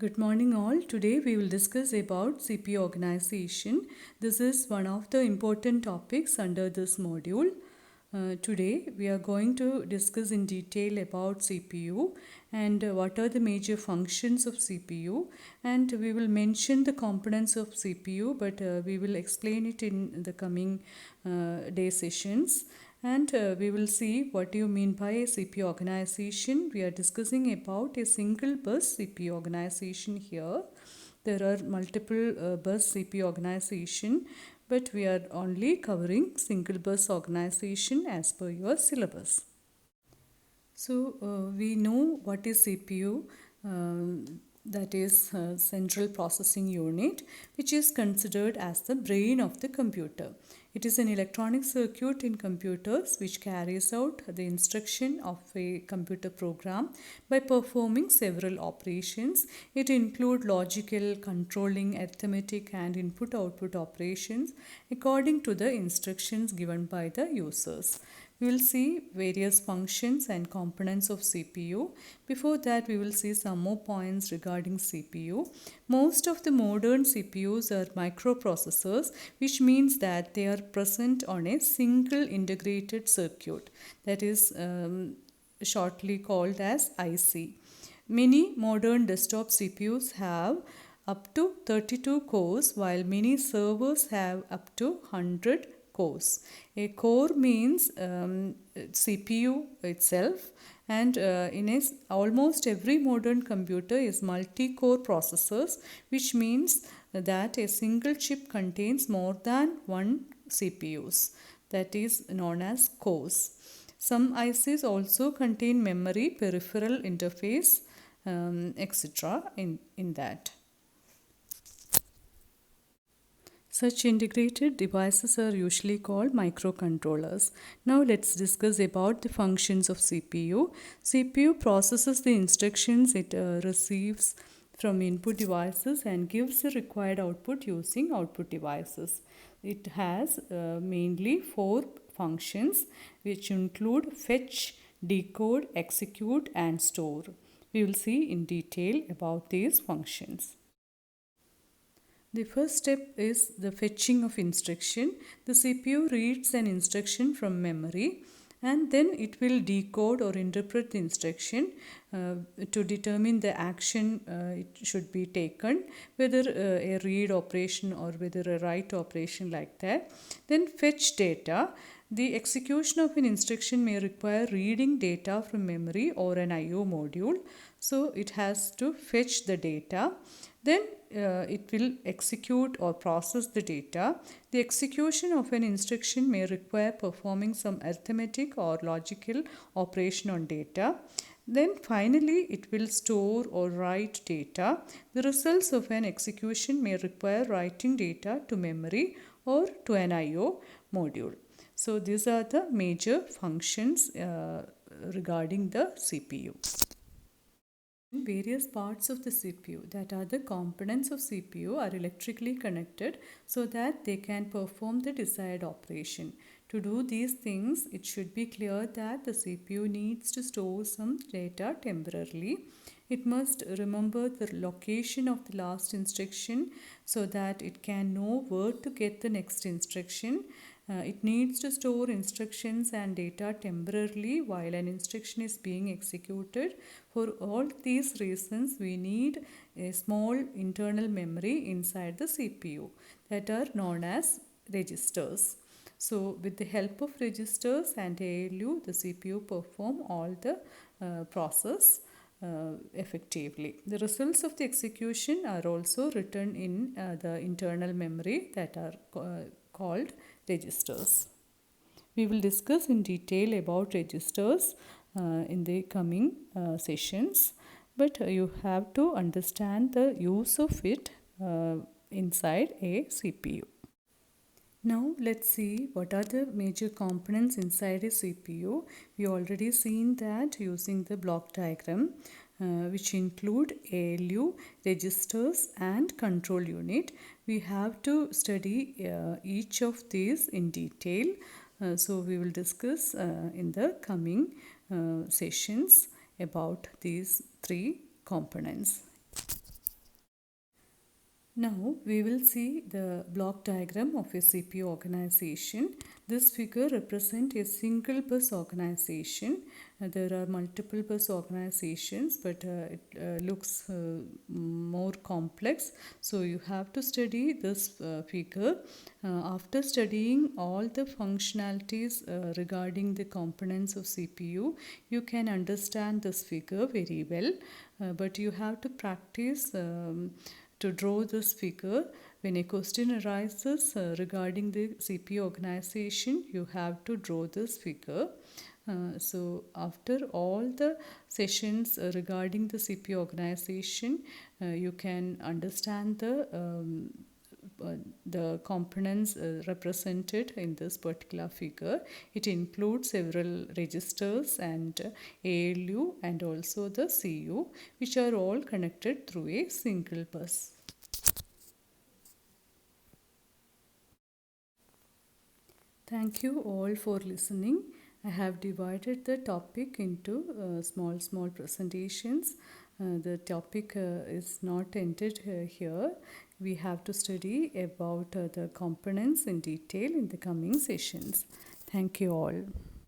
Good morning all. Today we will discuss about CPU organization. This is one of the important topics under this module. Today we are going to discuss in detail about CPU and what are the major functions of CPU, and we will mention the components of CPU, but we will explain it in the coming day sessions. And we will see what you mean by a CPU organization. We are discussing about a single bus CPU organization here. There are multiple bus CPU organization, but we are only covering single bus organization as per your syllabus. So we know what is CPU. That is Central Processing Unit, which is considered as the brain of the computer. It is an electronic circuit in computers which carries out the instruction of a computer program by performing several operations. It includes logical, controlling, arithmetic and input-output operations according to the instructions given by the users. We will see various functions and components of CPU. Before that, we will see some more points regarding CPU. Most of the modern CPUs are microprocessors, which means that they are present on a single integrated circuit, that is shortly called as IC. Many modern desktop CPUs have up to 32 cores, while many servers have up to 100 cores. A core means CPU itself, and almost every modern computer is multi-core processors, which means that a single chip contains more than one CPUs, that is known as cores. Some ICs also contain memory, peripheral interface, etc. in that. Such integrated devices are usually called microcontrollers. Now let's discuss about the functions of CPU. CPU processes the instructions it receives from input devices and gives the required output using output devices. It has mainly 4 functions, which include fetch, decode, execute and store. We will see in detail about these functions. The first step is the fetching of instruction. The CPU reads an instruction from memory and then it will decode or interpret the instruction to determine the action it should be taken, whether a read operation or whether a write operation like that. Then fetch data. The execution of an instruction may require reading data from memory or an I/O module. So it has to fetch the data. Then it will execute or process the data. The execution of an instruction may require performing some arithmetic or logical operation on data. Then finally, it will store or write data. The results of an execution may require writing data to memory or to an I/O module. So these are the major functions regarding the CPU. Various parts of the CPU, that are the components of CPU, are electrically connected so that they can perform the desired operation. To do these things, it should be clear that the CPU needs to store some data temporarily. It must remember the location of the last instruction so that it can know where to get the next instruction. It needs to store instructions and data temporarily while an instruction is being executed. For all these reasons, we need a small internal memory inside the CPU that are known as registers. So with the help of registers and ALU, the CPU perform all the process effectively. The results of the execution are also written in the internal memory that are called registers. We will discuss in detail about registers in the coming sessions, but you have to understand the use of it inside a CPU. Now let's see what are the major components inside a CPU. We already seen that using the block diagram, which include ALU, registers and control unit. We have to study each of these in detail. So we will discuss in the coming sessions about these 3 components. Now we will see the block diagram of a CPU organization. This figure represents a single bus organization. There are multiple bus organizations, but it looks more complex. So you have to study this figure. After studying all the functionalities regarding the components of CPU, you can understand this figure very well. But you have to practice to draw this figure. When a question arises regarding the CPU organization, you have to draw this figure. So after all the sessions regarding the CPU organization, you can understand the components represented in this particular figure. It includes several registers and ALU and also the CU, which are all connected through a single bus. Thank you all for listening. I have divided the topic into small presentations. The topic is not ended here. We have to study about the components in detail in the coming sessions. Thank you all.